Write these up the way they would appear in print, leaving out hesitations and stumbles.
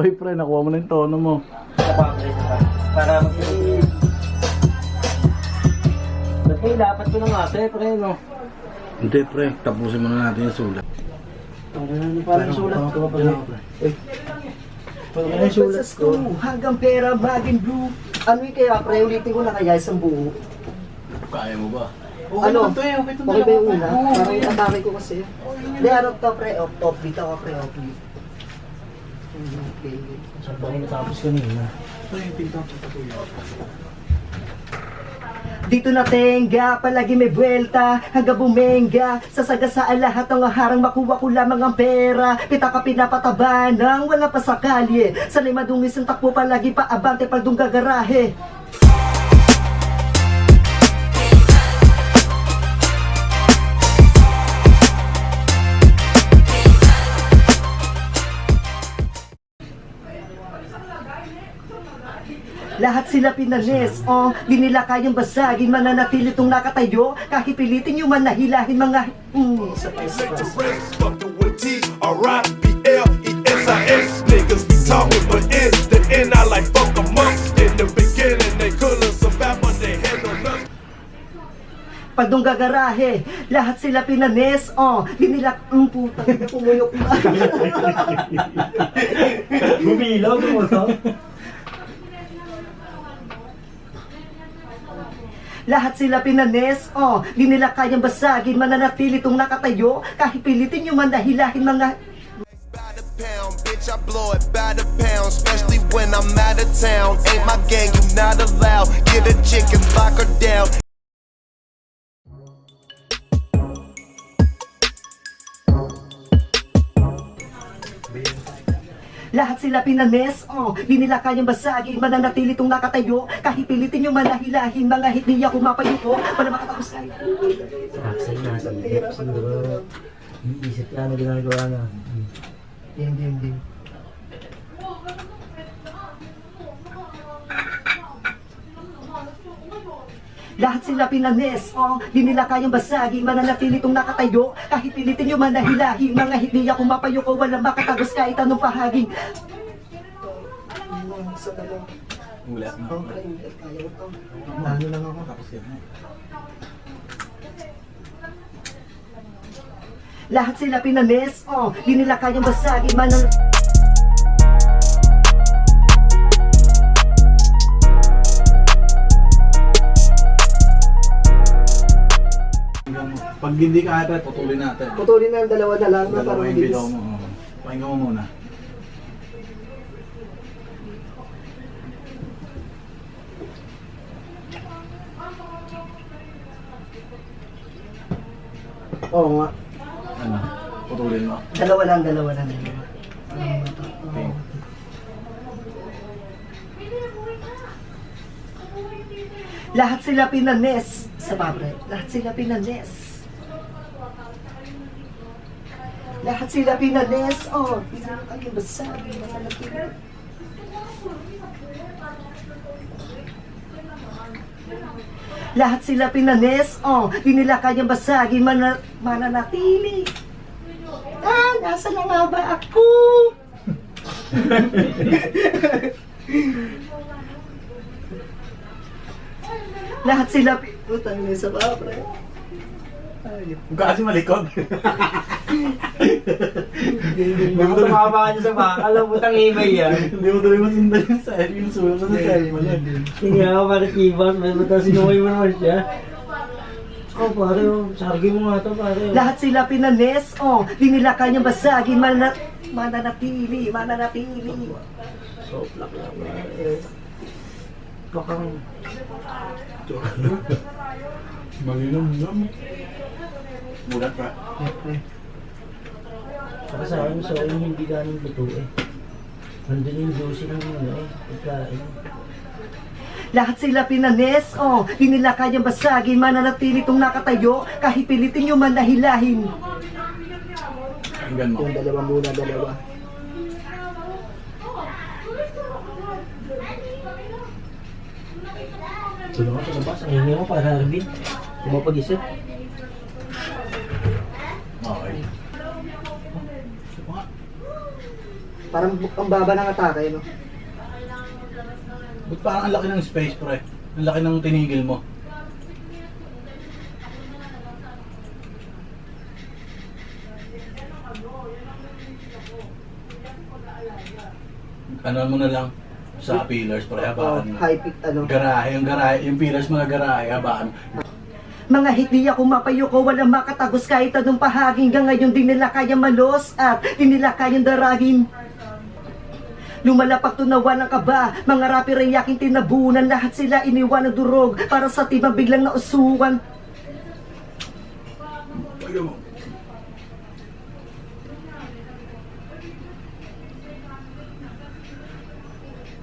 Okay pre, nakuha mo na yung tono mo. Sa pangkret pa. Para magpipigil. Ba't kayo, dapat ko na nga ito pre, no? Hindi pre, tapusin muna natin yung sulat. Parang sulat ko. Parang yung sulat ko. Hanggang pera maging blue. Ano yung kaya pre, ulitin ko na kaya isang buo. Kaya mo ba? Ano? Okay ba yung una? Parang yung atake ko kasi. Hindi, ano to pre, off-beat ako pre, off-beat. Okay. Saan ba yung natapos kanina? Dito na tenga, palagi may buwelta, hanggang bumenga. Sasagasaan lahat ng harang, makuha ko lamang ang pera. Pita ka pinapataba nang wala pa sa kalye. Sanay madungis ang takbo, palagi pa abante, paldong gagarahe. Lahat sila pinanes, di nila kayang basagin, mananatili itong nakatayo, kahit pilitin yung manahilahin mga... Fucking with T-R-I-P-L-E-S-I-S. Niggas be talking, but in the end I like fuck them up. In the beginning they couldn't survive, but they had no love. Paldong gagarahe, lahat sila pinanes, di nila... putang ina, pumuyok na. Bumilaw mo to? Lahat sila pinanes, di nila kayang basagin, mananatili itong nakatayo, kahit pilitin yung manahilahin mga... By the pound, bitch, I blow it by the pound, especially when I'm out of town. Ain't my gang, you not allowed. Get a chick and lock her down. Lahat sila pinanes, di nila kayang basagin, mananatili itong nakatayo, kahit pilitin yung manahilahin, mga hit niya kumapayo ko, para makatapos tayo. Axel na, siguro. Isip na, ano ginagawa na. Hindi. Lahat sila pinanes, di nila kayang basagin, mananatili itong nakatayo, kahit pilitin yung manahilahin, mga hit niya kumapayo ko, walang makatagos kahit anong pahaging. Ulat na. Ano lang ako. Tapos yan. Lahat sila pinanes, di nila kayang basagin, Pag hindi ka ata, putulin natin. Putulin na ang dalawa na lang na Dalawa parang yung bilis. bilaw mo. Pahinga mo muna. Oo nga. Ano? Putulin mo. Dalawa lang. Okay. Lahat sila pinanes sa pabre. Lahat sila pinanes. Lahat sila pinanes. Di nila kayang basagin, mananatili. Lahat sila pinanes, di nila kayang basagin, mananatili. Nasa na nga ba ako? Lahat sila, putang ina sa pabre. Huwag ka kasi malikot. Hindi mo tumama ka niya sa bakal, putang ibay yan. Hindi mo tuloy masundan yung side. Yung sulat mo sa side mo yan. Hindi nga ako parang keyboard, may buta sinuway mo naman siya. Pare, sargi mo nga ito, pare. Lahat sila pinanes, di nila kanyang basagin, mananatili. So, plak lang, pare. Bakang... Malinam. Mulat pa. Saka sa akin, so hindi ganun luto eh. Nandun yung juicy ng pagkain. Lahat sila pinanes, di nila kayang basagin, mananatili itong nakatayo, kahit pilitin yung manahilahin. Pakinggan mo. Yung dalawa muna. Tulong ka sa labas, ang hindi mo para Arvin. Hindi mo pag-isip. Okay. Parang ang baba ng atake, no? Ba't parang ang laki ng space, pre? Ang laki ng tinigil mo. Ano mo na lang sa pillars, pre, habaan mo. High peak, ano? Garahe, yung pillars mga garahe, habaan. Mga hindi ako mapayo ko, walang makatagos kahit anong pahaging. Hanggang ngayon di nila kaya malos at di nila kayang daragin. Lumalapag tunawa ng kaba, mga rapper ay yaking tinabunan. Lahat sila iniwan ng durog para sa tibang biglang nausuwan. Ayun mo.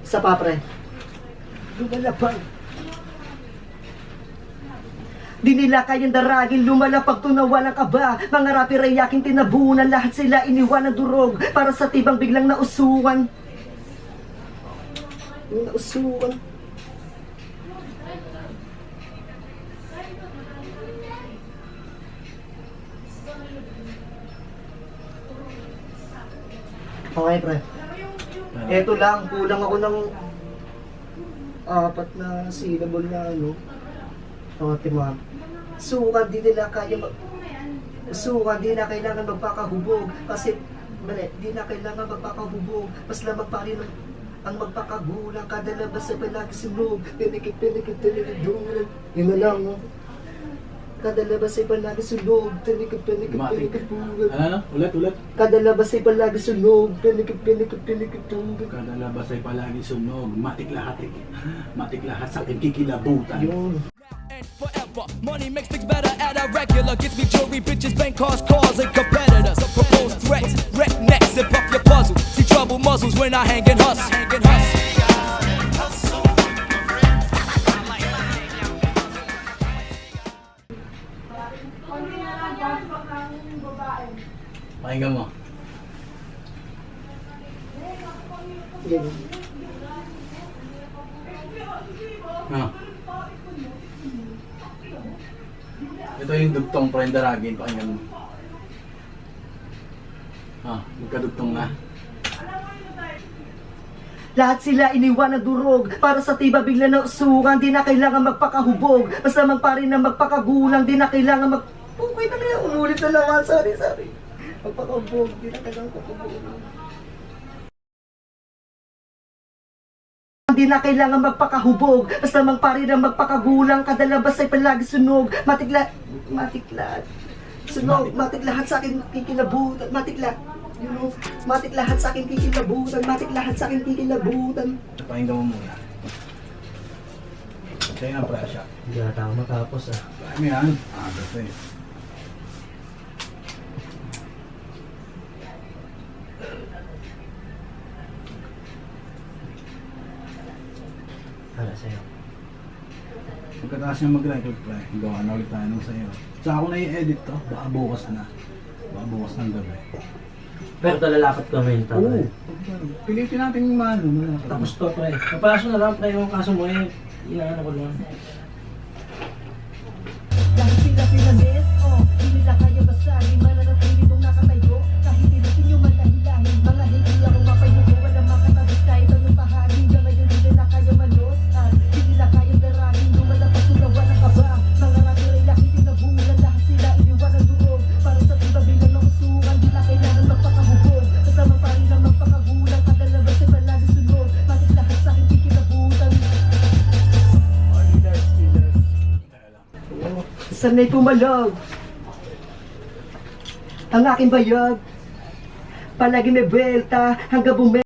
Sa papre. Lumalapag. Di nila kayang daragin, lumalapag tunawa ng kaba. Mga rapper ay yaking tinabunan. Lahat sila iniwan ng durog para sa tibang biglang nausuwan. Yung nausuwan. Okay, pre. Eto lang, kulang ako ng 4 na syllable na ano. Timam. Sukat di nila kaya sukat di na kailangan magpakahubog kasi mali, di na kailangan magpakahubog. Mas lamang pa rin ang magpakagulang kada labas sa palagi sunog. Pinikit dulan. Yun na lang, no? Kada labas ay palagi sunog. Pinikit dulan. Ano? Ulit. Kada labas ay palagi sunog. Pinikit dulan. Kada labas ay palagi sunog. Matik lahat sa akin kikilabutan. Yun. And forever, money makes things better at a regular. Gets me jewelry, bitches, bank cars, cars, and competitors. Propose threats, wreck necks, and puff your puzzle. See trouble muzzles when I hang and hustle. Pakinggan mo. Yan. Ah. Ito yung dugtong friend daragin, pakinggan mo. Magkadugtong na. Lahat sila iniwan ng durog para sa tiba bigla na usukan. Di na kailangan magpakahubog. Basta man pa rin na magpakagulang. Di na kailangan Okay na kaya, umulit na lang. Sorry. Magpakahubog. Di na kailangan magpakahubog. Di na kailangan magpakahubog. Basta man pa rin na magpakagulang. Kada labas ay palagi sunog. Matiklat. Sunog. Matik lahat sa akin kikilabutan. Matiklat. You know, matik lahat sa akin kikilabutan. Matik lahat sa akin kikilabutan. Pakinggan mo muna. Kaya nga presya. Hindi ata ako matapos ah. Ano yan? Basta eh. Para sa'yo. Pagkatapos niya mag-record play, gawa na ulit tayo ng sayo. Tsaka ako na i-edit to, baka bukas na. Baka bukas ng gabi. Pero talalapat kami yung tama. Pilitin natin yung mahal. Tapos to, pre. Kapaso na lang, pre, yung kaso mo eh. Inaano ko lang. Dahil sila pinamis, di nila kaya basagin. Mananatili mong nakatayo, kahit tinitin yung malahilahin. Mga hindi ako mapayuko, walang makatabis kahit anong pahagi. Hanggang ngayon di nila kaya malos, di nila kaya daragin. Lumalapag tunawa ng kaba, mga rapper ay laki tinabunan. Lahat sila iniwan ng durog, para sa tiba bilang ng usukan. Di na kailangan magpakahubog, kasama pa rin ang magpakagulang. Kada labas ay palagi sunod, matik lahat sa akin kikilabutan. Sanay pumalag ang aking bayag. Palagi may belta hanggang